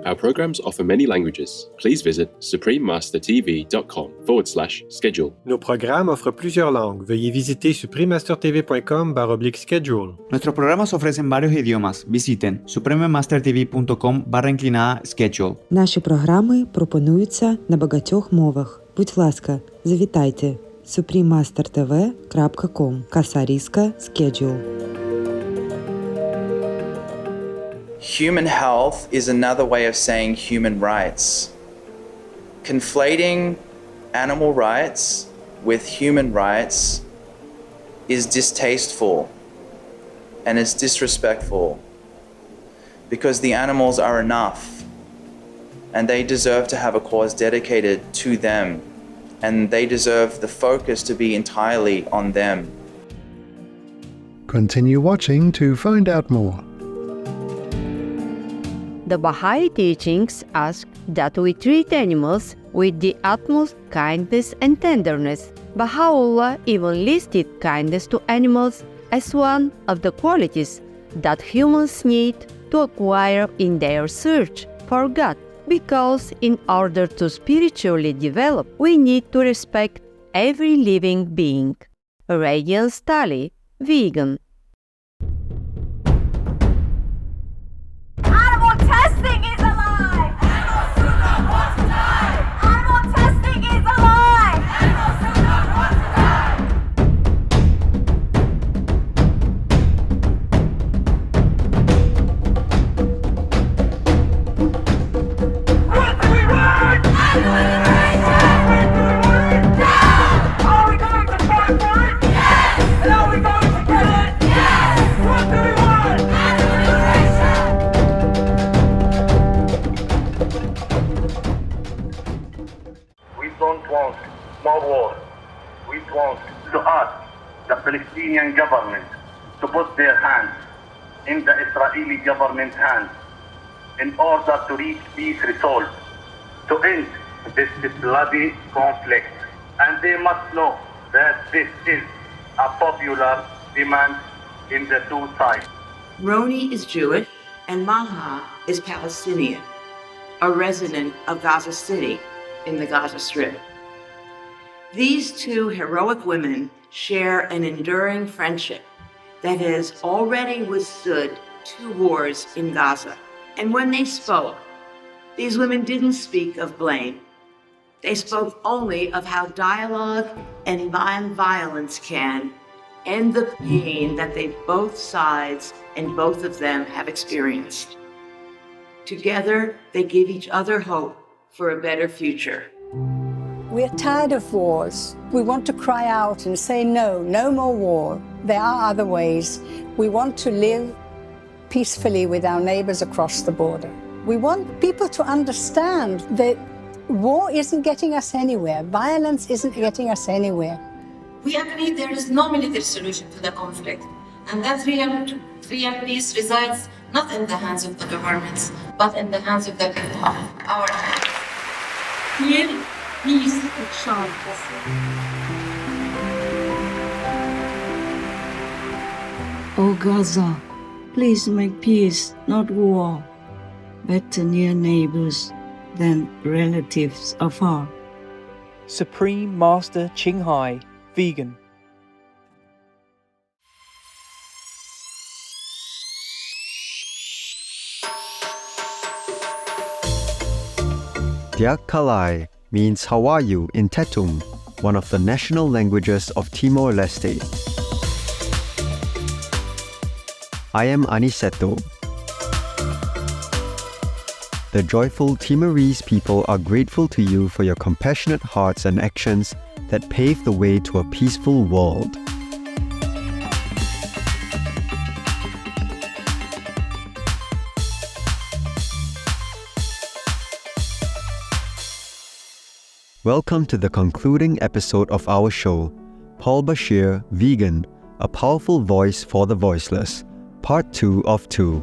Our programs offer many languages. Please visit suprememastertv.com/schedule. Nos programas offrent plusieurs langues. Veuillez visiter suprememastertv.com/schedule. Nuestros programas ofrecen varios idiomas. Visiten suprememastertv.com/schedule. Наші програми пропонуються на багатьох мовах. Будь ласка, завітайте suprememastertv.com /schedule. Human health is another way of saying human rights. Conflating animal rights with human rights is distasteful and is disrespectful because the animals are enough and they deserve to have a cause dedicated to them and they deserve the focus to be entirely on them. Continue watching to find out more. The Baha'i teachings ask that we treat animals with the utmost kindness and tenderness. Baha'u'llah even listed kindness to animals as one of the qualities that humans need to acquire in their search for God, because in order to spiritually develop, we need to respect every living being. Radiant Stali, vegan. Animal testing is a lie! Animals do not want to die! Animal testing is a lie! Animals do not want to die! What do we want? Animal liberation! When do we want it? Now! Are we going to fight for it? Yes! And are we going to get it? Yes! What do we want? Animal liberation! We don't want more war. We want to ask the Palestinian government to put their hands in the Israeli government's hands in order to reach peace resolve, to end this bloody conflict. And they must know that this is a popular demand in the two sides. Roni is Jewish and Maha is Palestinian, a resident of Gaza City in the Gaza Strip. These two heroic women share an enduring friendship that has already withstood 2 wars in Gaza. And when they spoke, these women didn't speak of blame. They spoke only of how dialogue and violence can end the pain that both sides and both of them have experienced. Together, they give each other hope for a better future. We're tired of wars. We want to cry out and say no more war. There are other ways. We want to live peacefully with our neighbors across the border. We want people to understand that war isn't getting us anywhere. Violence isn't getting us anywhere. We agree there is no military solution to the conflict, and that real peace resides not in the hands of the governments, but in the hands of the people, our hands. Here, peace shall Oh Gaza, please make peace, not war. Better near neighbors than relatives afar. Supreme Master Qinghai, vegan. Diak Kalai means how are you in Tetum, one of the national languages of Timor-Leste. I am Aniceto. The joyful Timorese people are grateful to you for your compassionate hearts and actions that pave the way to a peaceful world. Welcome to the concluding episode of our show, Paul Bashir, Vegan, a powerful voice for the voiceless, Part 2 of 2.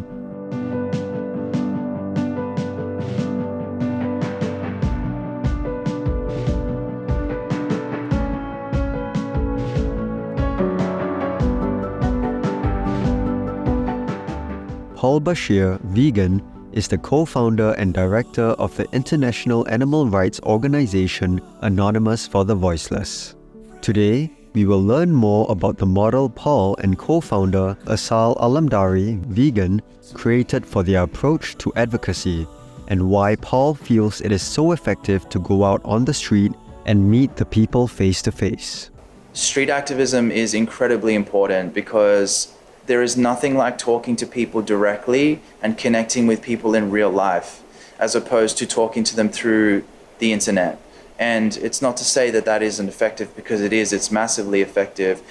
Paul Bashir, Vegan, is the co-founder and director of the international animal rights organization Anonymous for the Voiceless. Today, we will learn more about the model Paul and co-founder Asal Alamdari, vegan, created for their approach to advocacy, and why Paul feels it is so effective to go out on the street and meet the people face to face. Street activism is incredibly important because there is nothing like talking to people directly and connecting with people in real life, as opposed to talking to them through the internet. And it's not to say that that isn't effective, because it is, it's massively effective.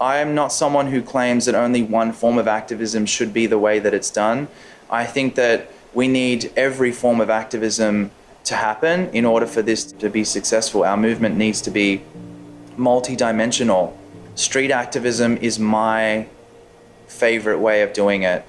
I am not someone who claims that only one form of activism should be the way that it's done. I think that we need every form of activism to happen in order for this to be successful. Our movement needs to be multi-dimensional. Street activism is my favorite way of doing it.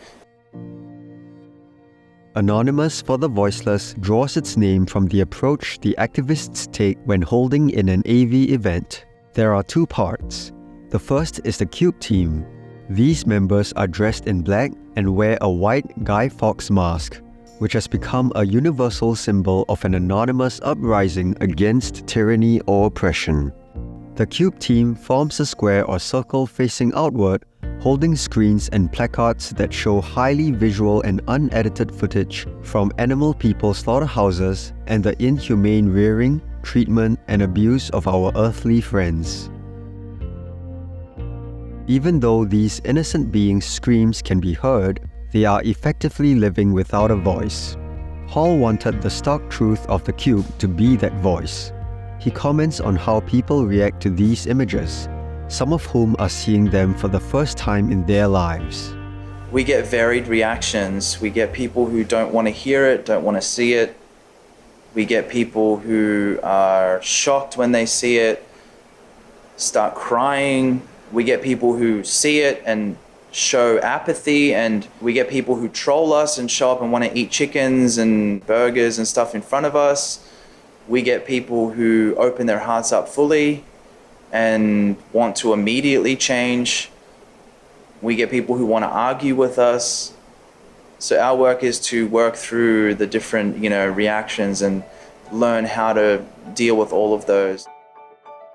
Anonymous for the Voiceless draws its name from the approach the activists take when holding in an AV event. There are two parts. The first is the Cube team. These members are dressed in black and wear a white Guy Fawkes mask, which has become a universal symbol of an anonymous uprising against tyranny or oppression. The Cube team forms a square or circle facing outward, holding screens and placards that show highly visual and unedited footage from animal people slaughterhouses and the inhumane rearing, treatment, and abuse of our earthly friends. Even though these innocent beings' screams can be heard, they are effectively living without a voice. Paul wanted the stark truth of the Cube to be that voice. He comments on how people react to these images, some of whom are seeing them for the first time in their lives. We get varied reactions. We get people who don't want to hear it, don't want to see it. We get people who are shocked when they see it, start crying. We get people who see it and show apathy, and we get people who troll us and show up and want to eat chickens and burgers and stuff in front of us. We get people who open their hearts up fully and want to immediately change. We get people who want to argue with us. So our work is to work through the different, reactions and learn how to deal with all of those.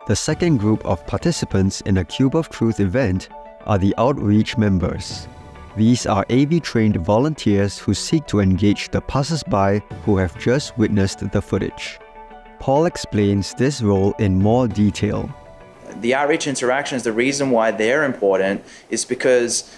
The second group of participants in a Cube of Truth event are the outreach members. These are AV-trained volunteers who seek to engage the passers-by who have just witnessed the footage. Paul explains this role in more detail. The outreach interactions, the reason why they're important is because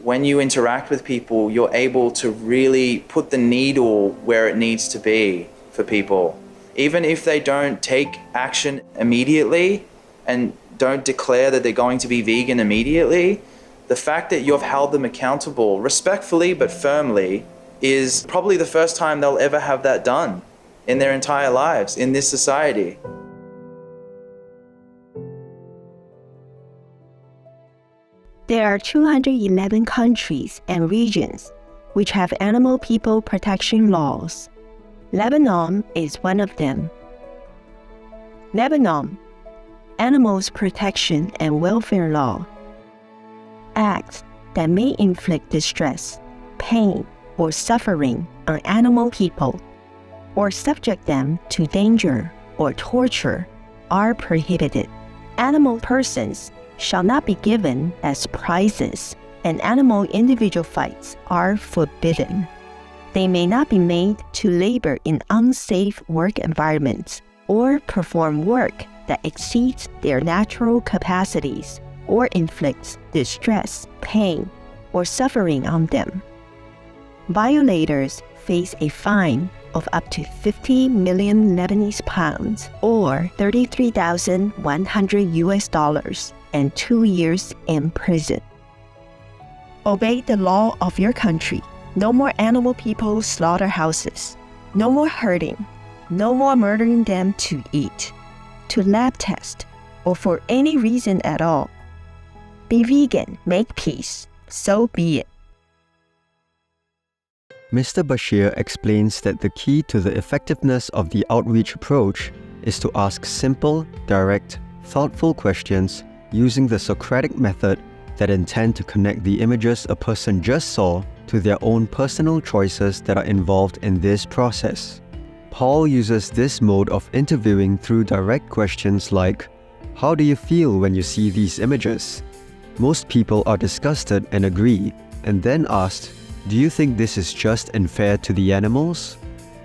when you interact with people, you're able to really put the needle where it needs to be for people. Even if they don't take action immediately and don't declare that they're going to be vegan immediately, the fact that you've held them accountable respectfully but firmly is probably the first time they'll ever have that done in their entire lives in this society. There are 211 countries and regions which have animal people protection laws. Lebanon is one of them. Lebanon Animals Protection and Welfare Law. Acts that may inflict distress, pain, or suffering on animal people, or subject them to danger or torture, are prohibited. Animal persons shall not be given as prizes, and animal individual fights are forbidden. They may not be made to labor in unsafe work environments or perform work that exceeds their natural capacities or inflicts distress, pain, or suffering on them. Violators face a fine of up to 50 million Lebanese pounds or $33,100 and 2 years in prison. Obey the law of your country. No more animal people slaughterhouses. No more hurting. No more murdering them to eat, to lab test, or for any reason at all. Be vegan, make peace. So be it. Mr. Bashir explains that the key to the effectiveness of the outreach approach is to ask simple, direct, thoughtful questions using the Socratic method that intend to connect the images a person just saw to their own personal choices that are involved in this process. Paul uses this mode of interviewing through direct questions like, "How do you feel when you see these images?" Most people are disgusted and agree, and then asked, "Do you think this is just and fair to the animals?"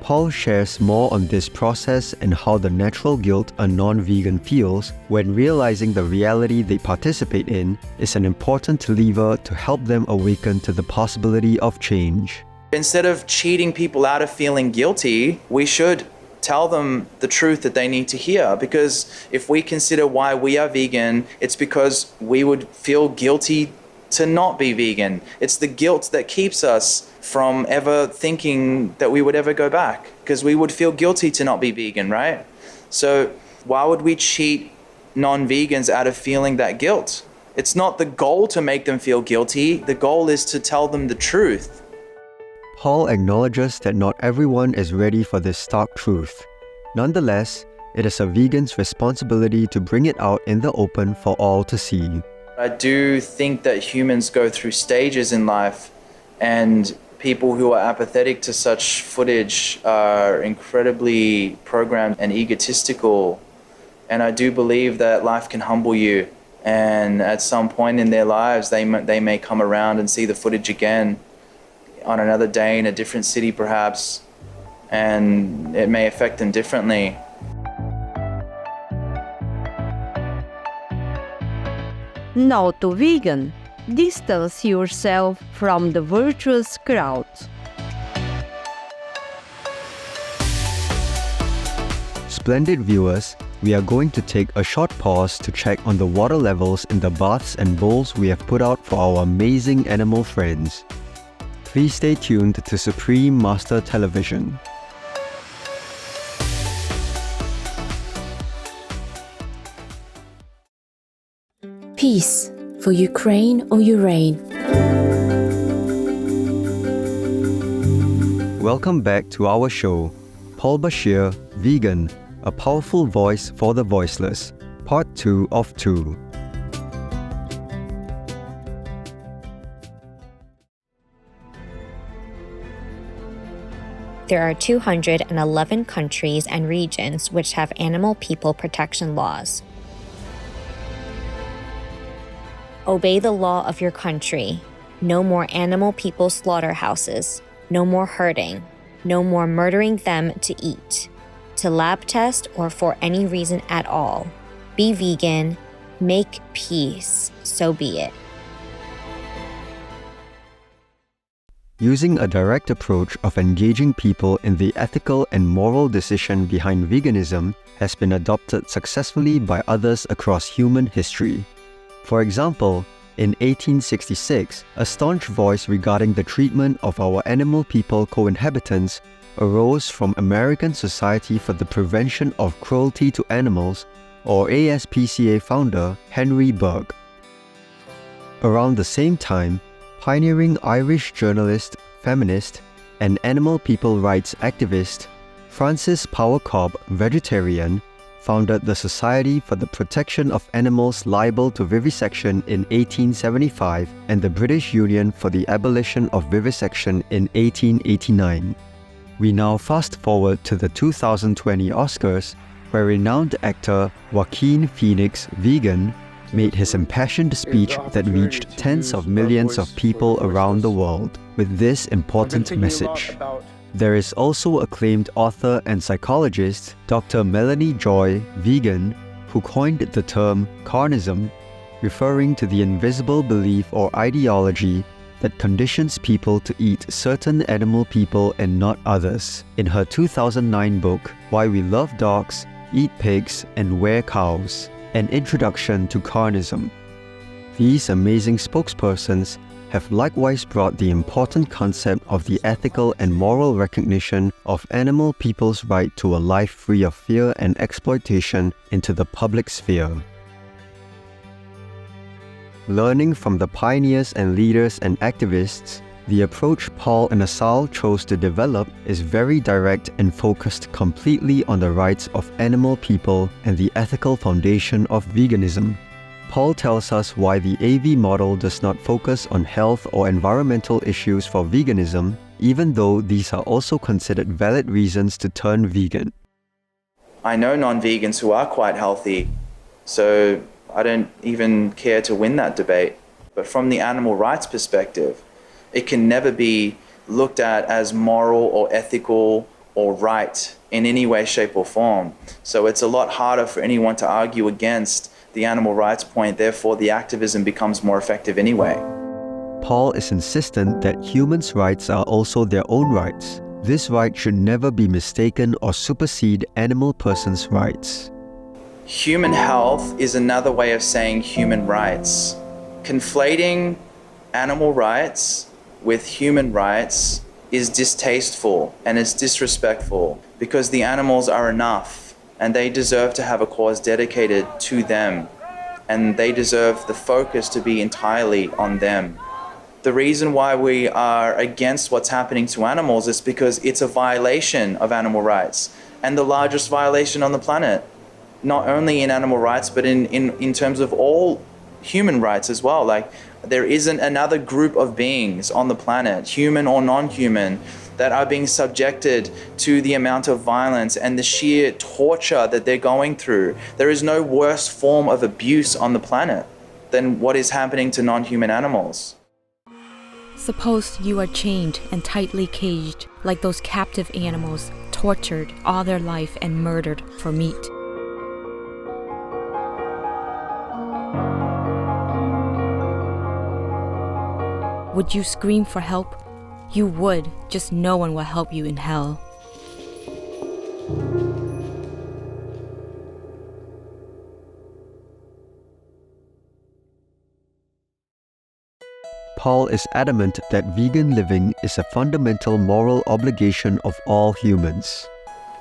Paul shares more on this process and how the natural guilt a non-vegan feels when realizing the reality they participate in is an important lever to help them awaken to the possibility of change. Instead of cheating people out of feeling guilty, we should tell them the truth that they need to hear. Because if we consider why we are vegan, it's because we would feel guilty to not be vegan. It's the guilt that keeps us from ever thinking that we would ever go back, because we would feel guilty to not be vegan, right? So why would we cheat non-vegans out of feeling that guilt? It's not the goal to make them feel guilty. The goal is to tell them the truth. Paul acknowledges that not everyone is ready for this stark truth. Nonetheless, it is a vegan's responsibility to bring it out in the open for all to see. I do think that humans go through stages in life, and people who are apathetic to such footage are incredibly programmed and egotistical. And I do believe that life can humble you, and at some point in their lives they may come around and see the footage again on another day in a different city perhaps, and it may affect them differently. No to vegan. Distance yourself from the virtuous crowd. Splendid viewers, we are going to take a short pause to check on the water levels in the baths and bowls we have put out for our amazing animal friends. Please stay tuned to Supreme Master Television. Peace for Ukraine or Urane. Welcome back to our show, Paul Bashir, Vegan, a powerful voice for the voiceless, Part 2 of 2. There are 211 countries and regions which have animal people protection laws. Obey the law of your country. No more animal people slaughterhouses. No more hurting. No more murdering them to eat, to lab test, or for any reason at all. Be vegan. Make peace. So be it. Using a direct approach of engaging people in the ethical and moral decision behind veganism has been adopted successfully by others across human history. For example, in 1866, a staunch voice regarding the treatment of our animal people co-inhabitants arose from American Society for the Prevention of Cruelty to Animals, or ASPCA founder Henry Bergh. Around the same time, pioneering Irish journalist, feminist, and animal people rights activist Frances Power Cobb, vegetarian, founded the Society for the Protection of Animals Liable to Vivisection in 1875 and the British Union for the Abolition of Vivisection in 1889. We now fast forward to the 2020 Oscars, where renowned actor Joaquin Phoenix, vegan, made his impassioned speech that reached tens of millions of people around the world with this important message. There is also acclaimed author and psychologist Dr. Melanie Joy, vegan, who coined the term carnism, referring to the invisible belief or ideology that conditions people to eat certain animal people and not others, in her 2009 book, Why We Love Dogs, Eat Pigs, and Wear Cows, An Introduction to Carnism. These amazing spokespersons have likewise brought the important concept of the ethical and moral recognition of animal people's right to a life free of fear and exploitation into the public sphere. Learning from the pioneers and leaders and activists, the approach Paul and Asal chose to develop is very direct and focused completely on the rights of animal people and the ethical foundation of veganism. Paul tells us why the AV model does not focus on health or environmental issues for veganism, even though these are also considered valid reasons to turn vegan. I know non-vegans who are quite healthy, so I don't even care to win that debate. But from the animal rights perspective, it can never be looked at as moral or ethical or right in any way, shape or form. So it's a lot harder for anyone to argue against the animal rights point, therefore the activism becomes more effective anyway. Paul is insistent that humans' rights are also their own rights. This right should never be mistaken or supersede animal persons' rights. Human health is another way of saying human rights. Conflating animal rights with human rights is distasteful and it's disrespectful because the animals are enough and they deserve to have a cause dedicated to them and they deserve the focus to be entirely on them. The reason why we are against what's happening to animals is because it's a violation of animal rights and the largest violation on the planet, not only in animal rights but in terms of all human rights as well. Like, there isn't another group of beings on the planet, human or non-human, that are being subjected to the amount of violence and the sheer torture that they're going through. There is no worse form of abuse on the planet than what is happening to non-human animals. Suppose you are chained and tightly caged like those captive animals, tortured all their life and murdered for meat. Would you scream for help? You would, just no one will help you in hell. Paul is adamant that vegan living is a fundamental moral obligation of all humans.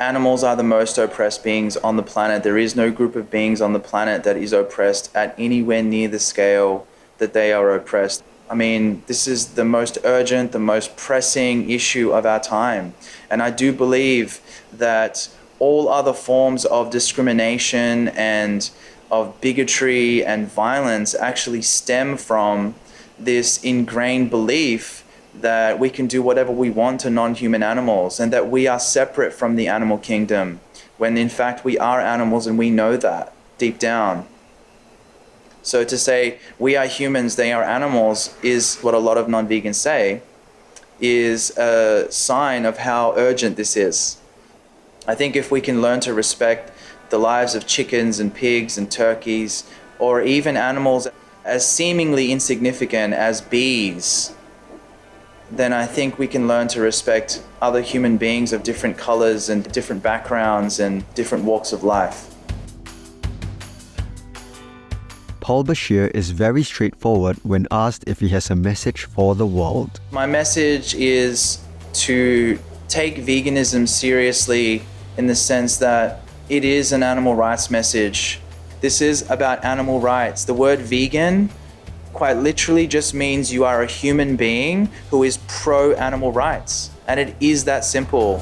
Animals are the most oppressed beings on the planet. There is no group of beings on the planet that is oppressed at anywhere near the scale that they are oppressed. I mean, this is the most urgent, the most pressing issue of our time. And I do believe that all other forms of discrimination and of bigotry and violence actually stem from this ingrained belief that we can do whatever we want to non-human animals and that we are separate from the animal kingdom, when in fact we are animals and we know that deep down. So to say we are humans, they are animals is what a lot of non-vegans say is a sign of how urgent this is. I think if we can learn to respect the lives of chickens and pigs and turkeys, or even animals as seemingly insignificant as bees, then I think we can learn to respect other human beings of different colors and different backgrounds and different walks of life. Paul Bashir is very straightforward when asked if he has a message for the world. My message is to take veganism seriously in the sense that it is an animal rights message. This is about animal rights. The word vegan quite literally just means you are a human being who is pro-animal rights. And it is that simple.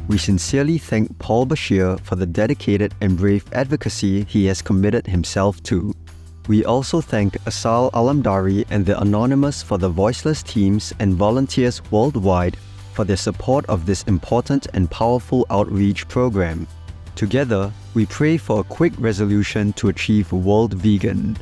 We sincerely thank Paul Bashir for the dedicated and brave advocacy he has committed himself to. We also thank Asal Alamdari and the Anonymous for the Voiceless teams and volunteers worldwide for their support of this important and powerful outreach program. Together, we pray for a quick resolution to achieve World Vegan.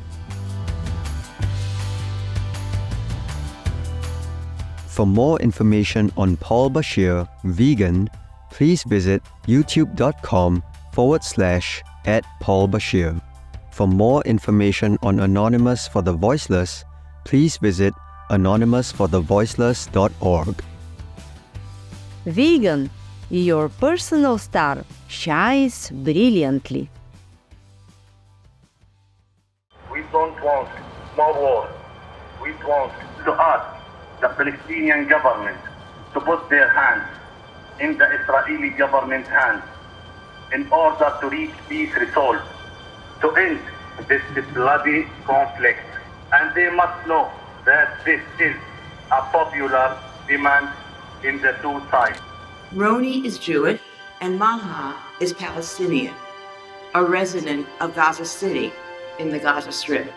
For more information on Paul Bashir, vegan, please visit youtube.com/@PaulBashir. For more information on Anonymous for the Voiceless, please visit anonymousforthevoiceless.org. Vegan, your personal star shines brilliantly. We don't want more war. We want to ask the Palestinian government to put their hands in the Israeli government's hands in order to reach peace resolve, to end this bloody conflict. And they must know that this is a popular demand in the two sides. Roni is Jewish and Malha is Palestinian, a resident of Gaza City in the Gaza Strip.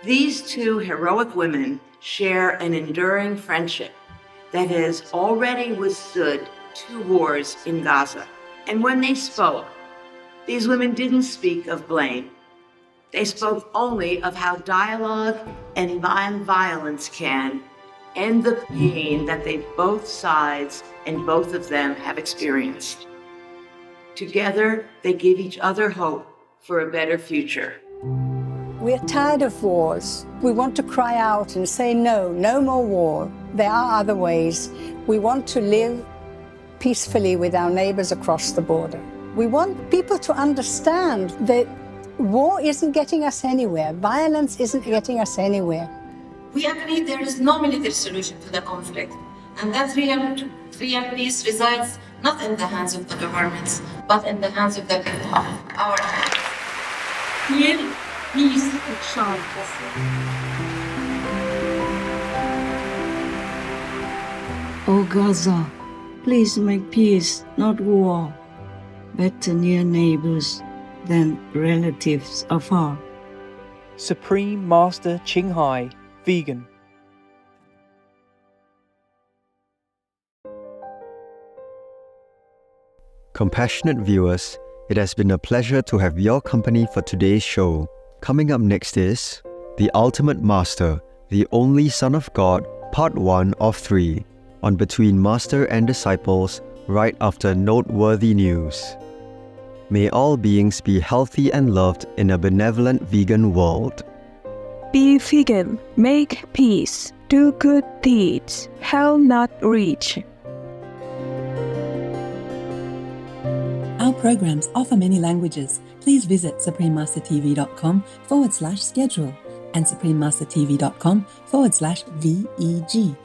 These two heroic women share an enduring friendship that has already withstood 2 wars in Gaza. And when they spoke, these women didn't speak of blame. They spoke only of how dialogue and nonviolence can end the pain that both sides and both of them have experienced. Together, they give each other hope for a better future. We're tired of wars. We want to cry out and say no, no more war. There are other ways. We want to live peacefully with our neighbors across the border. We want people to understand that war isn't getting us anywhere. Violence isn't getting us anywhere. We agree there is no military solution to the conflict, and that real peace resides not in the hands of the governments, but in the hands of the people, our hands. Peace şarkısı. Oh Gaza, please make peace, not war. Better near neighbors than relatives afar. Supreme Master Ching Hai, vegan. Compassionate viewers, it has been a pleasure to have your company for today's show. Coming up next is The Ultimate Master, the Only Son of God, Part 1 of 3, on Between Master and Disciples, right after noteworthy news. May all beings be healthy and loved in a benevolent vegan world. Be vegan, make peace, do good deeds, hell not reach. Our programs offer many languages. Please visit suprememastertv.com/schedule and suprememastertv.com/VEG